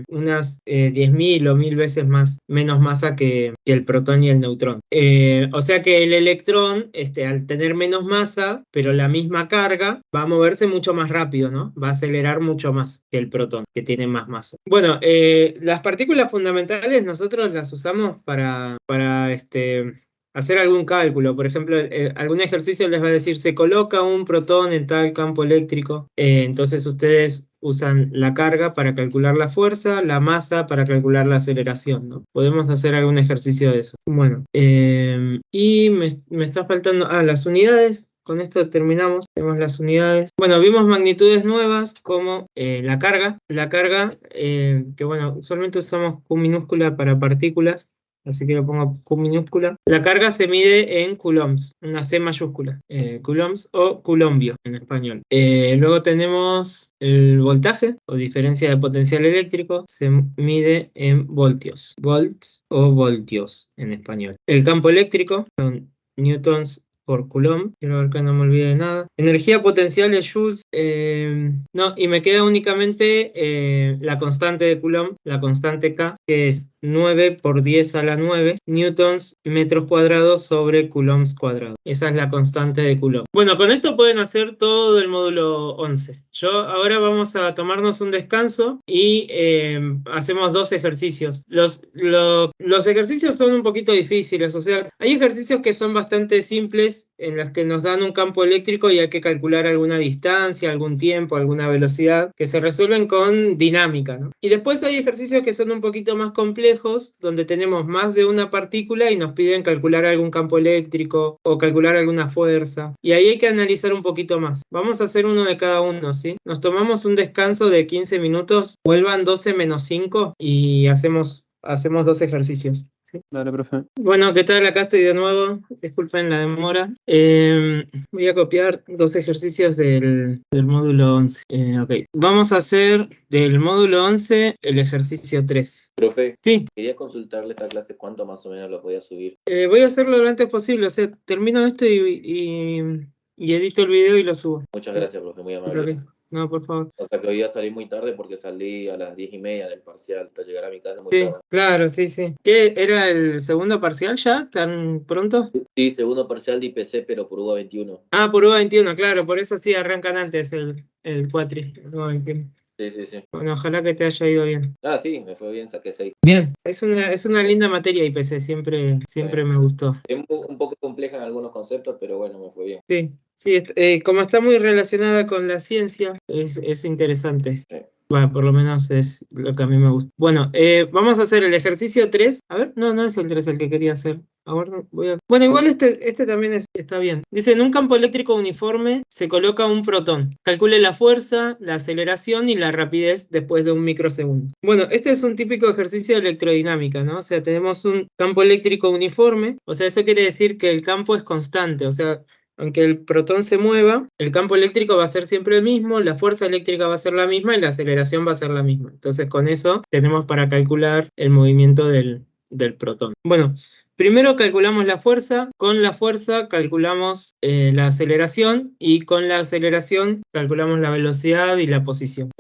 unas 10.000 o 1.000 veces menos masa que el protón y el neutrón. O sea que el electrón, al tener menos masa, pero la misma carga, va a moverse mucho más rápido, ¿no? Va a acelerar mucho más que el protón, que tiene más masa. Bueno, las partículas fundamentales nosotros las usamos para hacer algún cálculo. Por ejemplo, algún ejercicio les va a decir, se coloca un protón en tal campo eléctrico. Entonces ustedes usan la carga para calcular la fuerza, la masa para calcular la aceleración, ¿no? Podemos hacer algún ejercicio de eso. Bueno, y me está faltando, las unidades con esto terminamos. Tenemos las unidades. Bueno, vimos magnitudes nuevas como la carga. La carga, que bueno, usualmente usamos Q minúscula para partículas, así que lo pongo Q minúscula. La carga se mide en coulombs, una C mayúscula, coulombs o coulombio en español. Luego tenemos el voltaje o diferencia de potencial eléctrico, se mide en voltios, volts o voltios en español. El campo eléctrico son newtons por coulomb, quiero ver que no me olvide de nada. Energía potencial es joules, no, y me queda únicamente la constante de Coulomb, la constante K, que es 9 por 10 a la 9 newtons metros cuadrados sobre coulombs cuadrados. Esa es la constante de Coulomb. Bueno, con esto pueden hacer todo el módulo 11. Ahora vamos a tomarnos un descanso y hacemos 2 ejercicios. Los ejercicios son un poquito difíciles, o sea, hay ejercicios que son bastante simples en los que nos dan un campo eléctrico y hay que calcular alguna distancia, algún tiempo, alguna velocidad, que se resuelven con dinámica, ¿no? Y después hay ejercicios que son un poquito más complejos, donde tenemos más de una partícula y nos piden calcular algún campo eléctrico o calcular alguna fuerza. Y ahí hay que analizar un poquito más. Vamos a hacer uno de cada uno, ¿sí? Nos tomamos un descanso de 15 minutos, vuelvan 12 menos 5 y hacemos 2 ejercicios. ¿Sí? Dale, profe. Bueno, ¿qué tal? Acá estoy de nuevo. Disculpen la demora. Voy a copiar 2 ejercicios del módulo 11. Ok. Vamos a hacer del módulo 11 el ejercicio 3. Profe, Sí, quería consultarle esta clase cuánto más o menos lo podía subir. voy a hacerlo lo antes posible. O sea, termino esto y edito el video y lo subo. Muchas gracias, profe, muy amable. Ok. No, por favor. O sea que hoy a salir muy tarde porque salí a las 10:30 del parcial para llegar a mi casa muy Sí, tarde. claro, sí, sí. ¿Qué era el segundo parcial ya? ¿Tan pronto? Sí, segundo parcial de IPC, pero por UBA 21. Ah, por UBA 21, claro, por eso sí arrancan antes el cuatri. UBA 21. Sí. Bueno, ojalá que te haya ido bien. Ah, sí, me fue bien, saqué 6. Bien. Es una linda materia IPC, siempre me gustó. Es un poco compleja en algunos conceptos, pero bueno, me fue bien. Sí, sí, como está muy relacionada con la ciencia, es interesante. Sí. Bueno, por lo menos es lo que a mí me gusta. Bueno, vamos a hacer el ejercicio 3. A ver, no es el 3 el que quería hacer. Ahora Bueno, igual este también está bien. Dice, en un campo eléctrico uniforme se coloca un protón. Calcule la fuerza, la aceleración y la rapidez después de un microsegundo. Bueno, este es un típico ejercicio de electrodinámica, ¿no? O sea, tenemos un campo eléctrico uniforme. O sea, eso quiere decir que el campo es constante. O sea, aunque el protón se mueva, el campo eléctrico va a ser siempre el mismo, la fuerza eléctrica va a ser la misma y la aceleración va a ser la misma. Entonces, con eso tenemos para calcular el movimiento del protón. Bueno, primero calculamos la fuerza, con la fuerza calculamos la aceleración y con la aceleración calculamos la velocidad y la posición.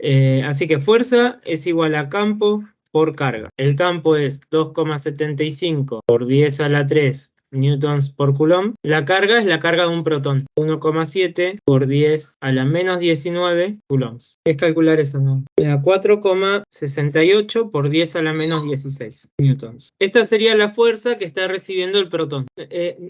Así que fuerza es igual a campo por carga. El campo es 2,75 por 10 a la 3 newtons por coulomb. La carga es la carga de un protón, 1,7 por 10 a la menos 19 coulombs. Es calcular eso, ¿no? 4,68 por 10 a la menos 16 newtons. Esta sería la fuerza que está recibiendo el protón.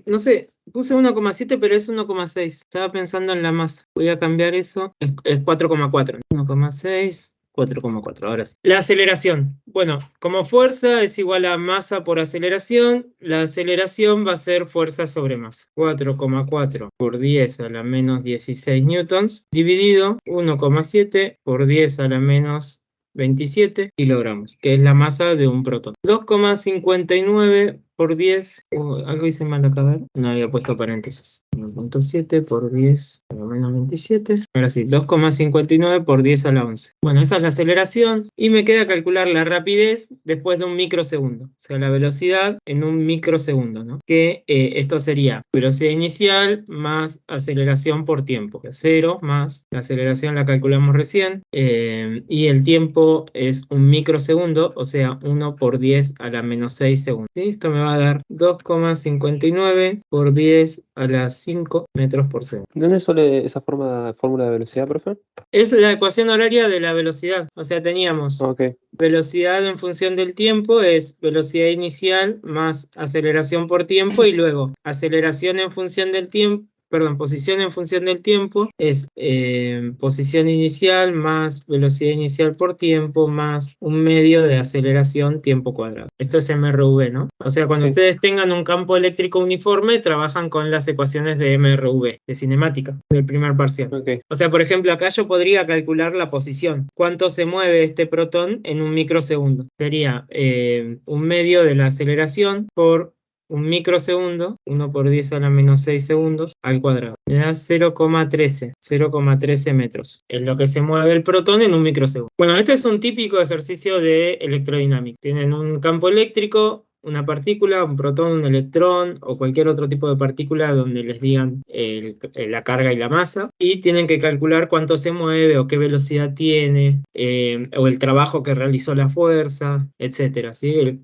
No sé, puse 1,7 pero es 1,6. Estaba pensando en la masa. Voy a cambiar eso. Es 4,4. 1,6. 4,4, ahora sí. La aceleración. Bueno, como fuerza es igual a masa por aceleración, la aceleración va a ser fuerza sobre masa. 4,4 por 10 a la menos 16 newtons, dividido 1,7 por 10 a la menos 27 kilogramos, que es la masa de un protón. 2,59 por 10, algo hice mal acá, a ver, no había puesto paréntesis. 1,7 por 10 a la menos 27. Ahora sí, 2,59 por 10 a la 11. Bueno, esa es la aceleración y me queda calcular la rapidez después de un microsegundo. O sea, la velocidad en un microsegundo, ¿no? Que esto sería velocidad inicial más aceleración por tiempo. 0 más la aceleración la calculamos recién y el tiempo es un microsegundo, o sea, 1 por 10 a la menos 6 segundos. ¿Sí? Esto me va a dar 2,59 por 10 a las 5 metros por segundo. ¿De dónde sale esa fórmula de velocidad, profe? Es la ecuación horaria de la velocidad. O sea, teníamos velocidad en función del tiempo, es velocidad inicial más aceleración por tiempo y luego aceleración en función del tiempo. posición en función del tiempo es posición inicial más velocidad inicial por tiempo más un medio de aceleración tiempo cuadrado. Esto es MRV, ¿no? O sea, cuando Sí. ustedes tengan un campo eléctrico uniforme, trabajan con las ecuaciones de MRV, de cinemática, del primer parcial. Ok. O sea, por ejemplo, acá yo podría calcular la posición. ¿Cuánto se mueve este protón en un microsegundo? Sería un medio de la aceleración por un microsegundo, 1 por 10 a la menos 6 segundos, al cuadrado. Me da 0,13 metros. Es lo que se mueve el protón en un microsegundo. Bueno, este es un típico ejercicio de electrodinámica. Tienen un campo eléctrico, una partícula, un protón, un electrón o cualquier otro tipo de partícula donde les digan la carga y la masa, y tienen que calcular cuánto se mueve o qué velocidad tiene, o el trabajo que realizó la fuerza, etcétera, ¿sí?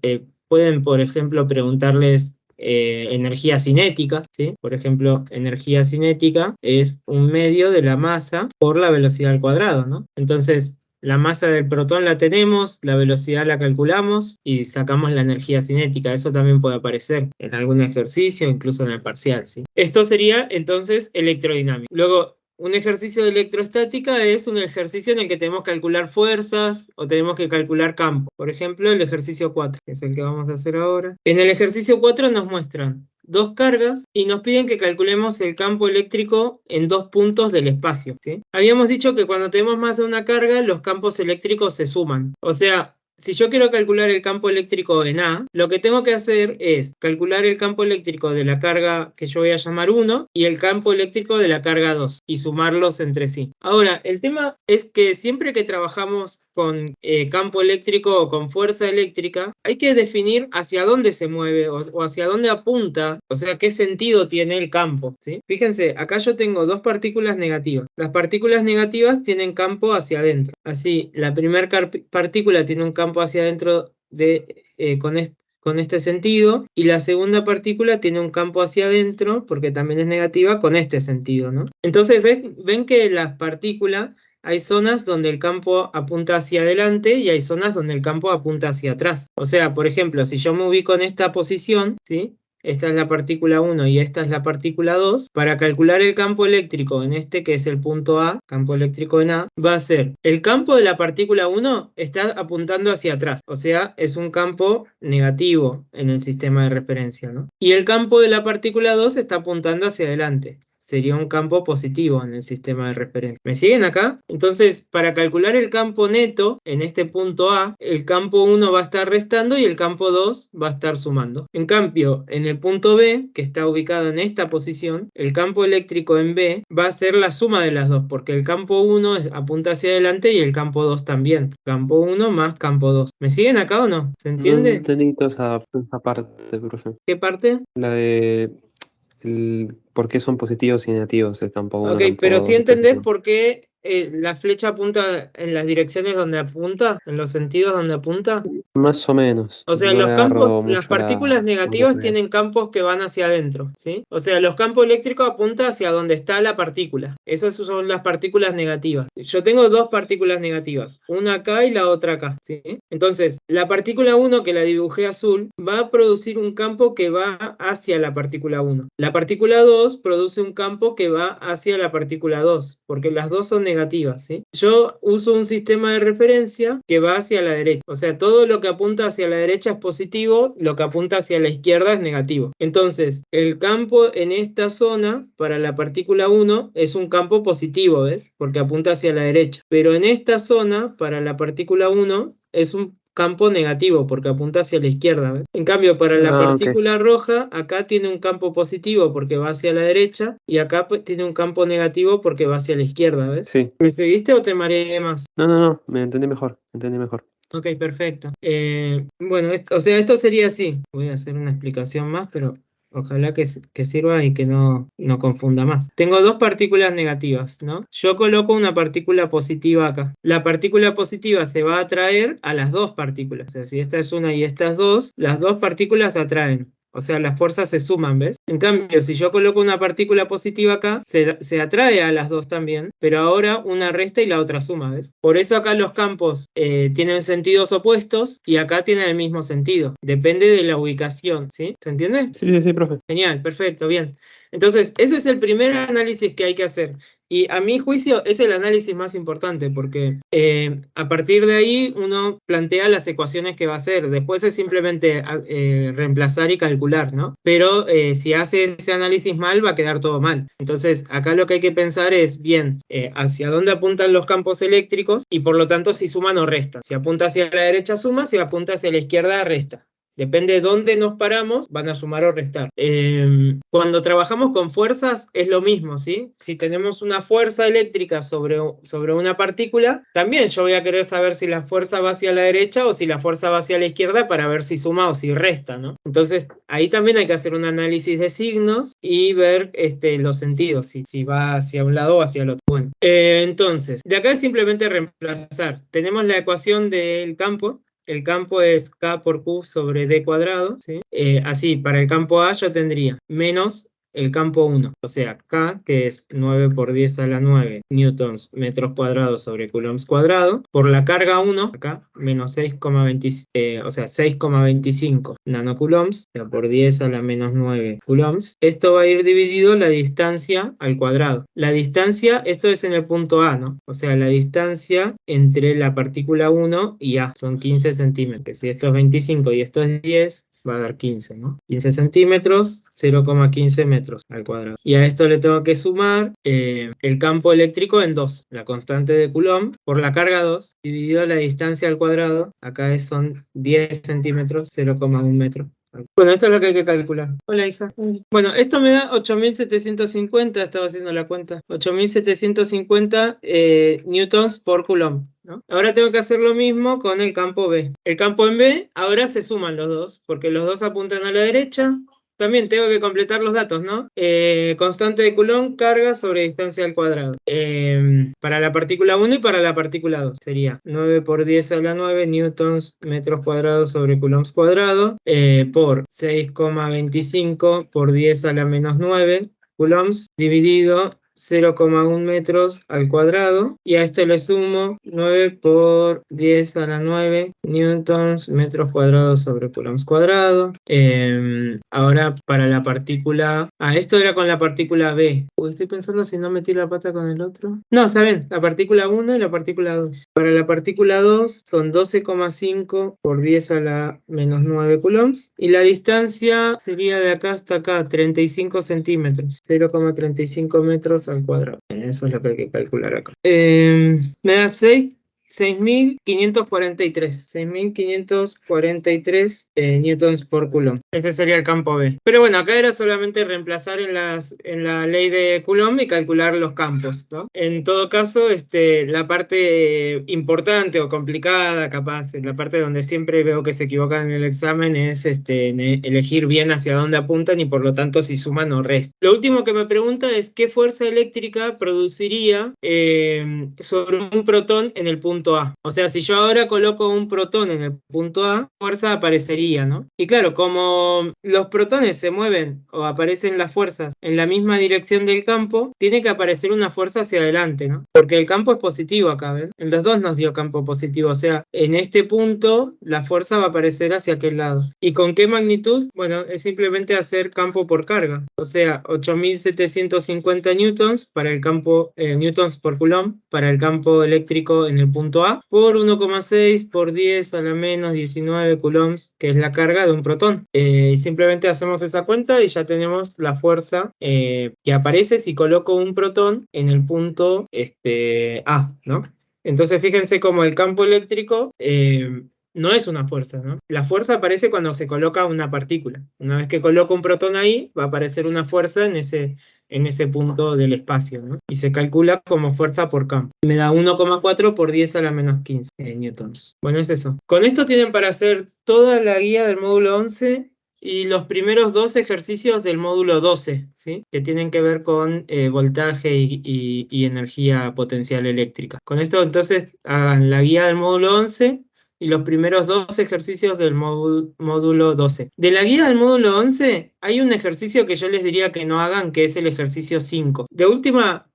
Pueden, por ejemplo, preguntarles energía cinética, ¿sí? Por ejemplo, energía cinética es un medio de la masa por la velocidad al cuadrado, ¿no? Entonces, la masa del protón la tenemos, la velocidad la calculamos y sacamos la energía cinética. Eso también puede aparecer en algún ejercicio, incluso en el parcial, ¿sí? Esto sería entonces electrodinámico. Luego, un ejercicio de electrostática es un ejercicio en el que tenemos que calcular fuerzas o tenemos que calcular campo. Por ejemplo, el ejercicio 4, que es el que vamos a hacer ahora. En el ejercicio 4 nos muestran dos cargas y nos piden que calculemos el campo eléctrico en 2 puntos del espacio, ¿sí? Habíamos dicho que cuando tenemos más de una carga, los campos eléctricos se suman. O sea, si yo quiero calcular el campo eléctrico en A, lo que tengo que hacer es calcular el campo eléctrico de la carga que yo voy a llamar 1 y el campo eléctrico de la carga 2 y sumarlos entre sí. Ahora, el tema es que siempre que trabajamos con campo eléctrico o con fuerza eléctrica, hay que definir hacia dónde se mueve o hacia dónde apunta, o sea, qué sentido tiene el campo, ¿sí? Fíjense, acá yo tengo dos partículas negativas. Las partículas negativas tienen campo hacia adentro. Así, la primera partícula tiene un campo hacia adentro con este sentido, y la segunda partícula tiene un campo hacia adentro, porque también es negativa, con este sentido, ¿no? Entonces ven que las partículas hay zonas donde el campo apunta hacia adelante y hay zonas donde el campo apunta hacia atrás. O sea, por ejemplo, si yo me ubico en esta posición, ¿sí? Esta es la partícula 1 y esta es la partícula 2. Para calcular el campo eléctrico en este, que es el punto A, campo eléctrico en A, va a ser el campo de la partícula 1 está apuntando hacia atrás. O sea, es un campo negativo en el sistema de referencia, ¿no? Y el campo de la partícula 2 está apuntando hacia adelante. Sería un campo positivo en el sistema de referencia. ¿Me siguen acá? Entonces, para calcular el campo neto en este punto A, el campo 1 va a estar restando y el campo 2 va a estar sumando. En cambio, en el punto B, que está ubicado en esta posición, el campo eléctrico en B va a ser la suma de las dos, porque el campo 1 apunta hacia adelante y el campo 2 también. Campo 1 más campo 2. ¿Me siguen acá o no? ¿Se No entiende? entendí toda esa parte, profe. ¿Qué parte? La de por qué son positivos y negativos el campo 1, Ok, campo pero 2, sí entendés etc. por qué la flecha apunta en las direcciones donde apunta, en los sentidos donde apunta. Más o menos. O sea, No le los campos, agarro las mucho partículas la negativas idea. tienen campos que van hacia adentro, ¿sí? O sea, los campos eléctricos apuntan hacia donde está la partícula. Esas son las partículas negativas. Yo tengo dos partículas negativas, una acá y la otra acá, ¿sí? Entonces, la partícula 1, que la dibujé azul, va a producir un campo que va hacia la partícula 1. La partícula 2 produce un campo que va hacia la partícula 2, porque las dos son negativas, ¿sí? Yo uso un sistema de referencia que va hacia la derecha. O sea, todo lo que apunta hacia la derecha es positivo, lo que apunta hacia la izquierda es negativo. Entonces, el campo en esta zona para la partícula 1 es un campo positivo, ¿ves? Porque apunta hacia la derecha. Pero en esta zona para la partícula 1 es un campo negativo porque apunta hacia la izquierda, ¿ves? En cambio, para la Ok. partícula roja, acá tiene un campo positivo porque va hacia la derecha y acá tiene un campo negativo porque va hacia la izquierda, ¿ves? Sí. ¿Me seguiste o te mareé más? No, me entendí mejor. Ok, perfecto. Bueno, o sea, esto sería así. Voy a hacer una explicación más, pero ojalá que sirva y que no confunda más. Tengo dos partículas negativas, ¿no? Yo coloco una partícula positiva acá. La partícula positiva se va a atraer a las dos partículas. O sea, si esta es una y esta es dos, las dos partículas atraen. O sea, las fuerzas se suman, ¿ves? En cambio, si yo coloco una partícula positiva acá, se atrae a las dos también, pero ahora una resta y la otra suma, ¿ves? Por eso acá los campos tienen sentidos opuestos y acá tienen el mismo sentido. Depende de la ubicación, ¿sí? ¿Se entiende? Sí, profe. Genial, perfecto, bien. Entonces, ese es el primer análisis que hay que hacer. Y a mi juicio es el análisis más importante porque a partir de ahí uno plantea las ecuaciones que va a hacer. Después es simplemente reemplazar y calcular, ¿no? Pero si hace ese análisis mal va a quedar todo mal. Entonces, acá lo que hay que pensar es, bien, hacia dónde apuntan los campos eléctricos y por lo tanto si suman o restan. Si apunta hacia la derecha suma, si apunta hacia la izquierda resta. Depende de dónde nos paramos, van a sumar o restar. Cuando trabajamos con fuerzas es lo mismo, ¿sí? Si tenemos una fuerza eléctrica sobre una partícula, también yo voy a querer saber si la fuerza va hacia la derecha o si la fuerza va hacia la izquierda para ver si suma o si resta, ¿no? Entonces, ahí también hay que hacer un análisis de signos y ver los sentidos, si va hacia un lado o hacia el otro. Bueno, entonces, de acá es simplemente reemplazar. Tenemos la ecuación del campo. El campo es K por Q sobre D cuadrado, ¿sí? Así, para el campo A yo tendría menos el campo 1, o sea, K, que es 9 por 10 a la 9 newtons metros cuadrados sobre coulombs cuadrado, por la carga 1, acá, menos 6,25 nanocoulombs, o sea, por 10 a la menos 9 coulombs. Esto va a ir dividido la distancia al cuadrado. La distancia, esto es en el punto A, ¿no? O sea, la distancia entre la partícula 1 y A son 15 centímetros. Si esto es 25 y esto es 10, va a dar 15, ¿no? 15 centímetros, 0,15 metros al cuadrado. Y a esto le tengo que sumar el campo eléctrico en 2, la constante de Coulomb, por la carga 2, dividido la distancia al cuadrado, acá son 10 centímetros, 0,1 metro. Bueno, esto es lo que hay que calcular. Hola, hija. Bueno, esto me da 8.750, estaba haciendo la cuenta. 8.750 newtons por coulomb, ¿no? Ahora tengo que hacer lo mismo con el campo B. El campo en B, ahora se suman los dos, porque los dos apuntan a la derecha. También tengo que completar los datos, ¿no? Constante de Coulomb, carga sobre distancia al cuadrado. Para la partícula 1 y para la partícula 2 sería 9 por 10 a la 9 newtons metros cuadrados sobre coulombs cuadrado por 6,25 por 10 a la menos 9 coulombs dividido 0,1 metros al cuadrado, y a esto le sumo 9 por 10 a la 9 newtons metros cuadrados sobre coulombs cuadrado. Ahora para la partícula... esto era con la partícula B. Estoy pensando si no metí la pata con el otro. No, está bien, la partícula 1 y la partícula 2. Para la partícula 2 son 12,5 por 10 a la menos 9 coulombs, y la distancia sería de acá hasta acá, 35 centímetros, 0,35 metros al cuadrado. Eso es lo que hay que calcular acá. Me da 6.543 newtons por coulomb. Este sería el campo B. Pero bueno, acá era solamente reemplazar en la ley de Coulomb y calcular los campos, ¿no? En todo caso, la parte importante o complicada, capaz, la parte donde siempre veo que se equivocan en el examen es elegir bien hacia dónde apuntan y por lo tanto si suman o restan. Lo último que me pregunta es qué fuerza eléctrica produciría sobre un protón en el punto A. O sea, si yo ahora coloco un protón en el punto A, fuerza aparecería, ¿no? Y claro, como los protones se mueven o aparecen las fuerzas en la misma dirección del campo, tiene que aparecer una fuerza hacia adelante, ¿no? Porque el campo es positivo acá, ¿ven? En los dos nos dio campo positivo, o sea, en este punto la fuerza va a aparecer hacia aquel lado. ¿Y con qué magnitud? Bueno, es simplemente hacer campo por carga, o sea, 8.750 newtons para el campo, newtons por coulomb, para el campo eléctrico en el punto A, por 1,6 por 10 a la menos 19 coulombs, que es la carga de un protón. Y simplemente hacemos esa cuenta y ya tenemos la fuerza que aparece si coloco un protón en el punto A, ¿no? Entonces fíjense cómo el campo eléctrico no es una fuerza, ¿no? La fuerza aparece cuando se coloca una partícula. Una vez que coloco un protón ahí, va a aparecer una fuerza en ese punto del espacio, ¿no? Y se calcula como fuerza por campo. Me da 1,4 por 10 a la menos 15 newtons. Bueno, es eso. Con esto tienen para hacer toda la guía del módulo 11 y los primeros 2 ejercicios del módulo 12, ¿sí? Que tienen que ver con voltaje y energía potencial eléctrica. Con esto entonces hagan la guía del módulo 11 y los primeros 2 ejercicios del módulo 12. De la guía del módulo 11 hay un ejercicio que yo les diría que no hagan, que es el ejercicio 5. De última,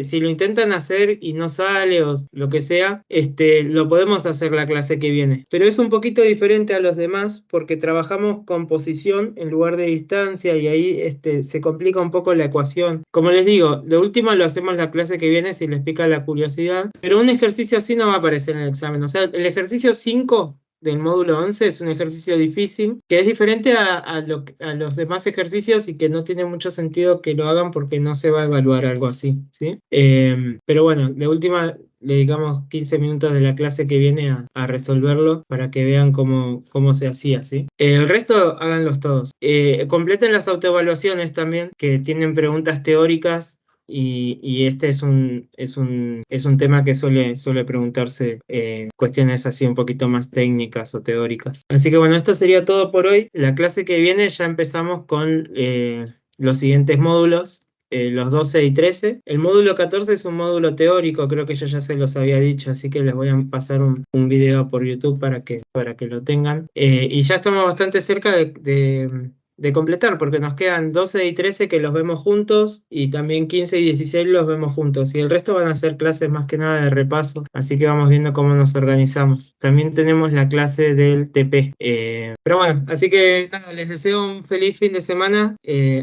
si lo intentan hacer y no sale o lo que sea, lo podemos hacer la clase que viene. Pero es un poquito diferente a los demás porque trabajamos con posición en lugar de distancia y ahí se complica un poco la ecuación. Como les digo, de última lo hacemos la clase que viene si les pica la curiosidad, pero un ejercicio así no va a aparecer en el examen. O sea, el ejercicio 5 del módulo 11 es un ejercicio difícil, que es diferente a los demás ejercicios y que no tiene mucho sentido que lo hagan porque no se va a evaluar algo así, ¿sí? Pero bueno, de última le dedicamos 15 minutos de la clase que viene a resolverlo para que vean cómo se hacía, ¿sí? El resto háganlos todos. Completen las autoevaluaciones también, que tienen preguntas teóricas. Y este es un tema que suele preguntarse cuestiones así un poquito más técnicas o teóricas. Así que bueno, esto sería todo por hoy. La clase que viene ya empezamos con los siguientes módulos, los 12 y 13. El módulo 14 es un módulo teórico, creo que yo ya se los había dicho, así que les voy a pasar un video por YouTube para que lo tengan. Y ya estamos bastante cerca de completar, porque nos quedan 12 y 13 que los vemos juntos y también 15 y 16 los vemos juntos y el resto van a ser clases más que nada de repaso, así que vamos viendo cómo nos organizamos. También tenemos la clase del TP. Pero bueno, así que nada, les deseo un feliz fin de semana.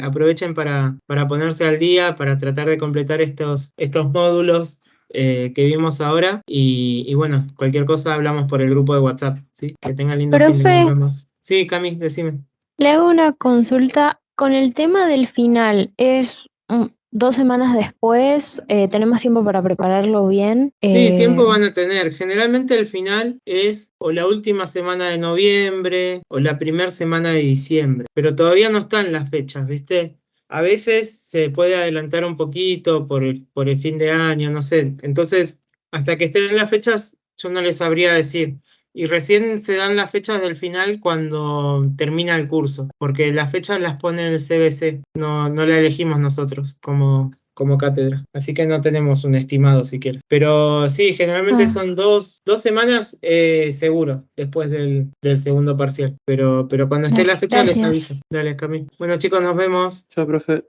Aprovechen para ponerse al día, para tratar de completar estos módulos que vimos ahora y bueno, cualquier cosa hablamos por el grupo de WhatsApp, ¿sí? Que tengan lindo fin de, Profe, nos vemos. Sí, Cami, decime. le hago una consulta con el tema del final. Es 2 semanas después, tenemos tiempo para prepararlo bien. Sí, tiempo van a tener. Generalmente el final es o la última semana de noviembre o la primera semana de diciembre, pero todavía no están las fechas, ¿viste? A veces se puede adelantar un poquito por el fin de año, no sé. Entonces, hasta que estén las fechas, yo no les sabría decir. Y recién se dan las fechas del final cuando termina el curso, porque las fechas las pone el CBC, no la elegimos nosotros como cátedra. Así que no tenemos un estimado siquiera. Pero sí, generalmente son 2 semanas seguro después del segundo parcial. Pero cuando esté Dale, la fecha les aviso. gracias. Dale, Cami. Bueno, chicos, nos vemos. Chao, profe.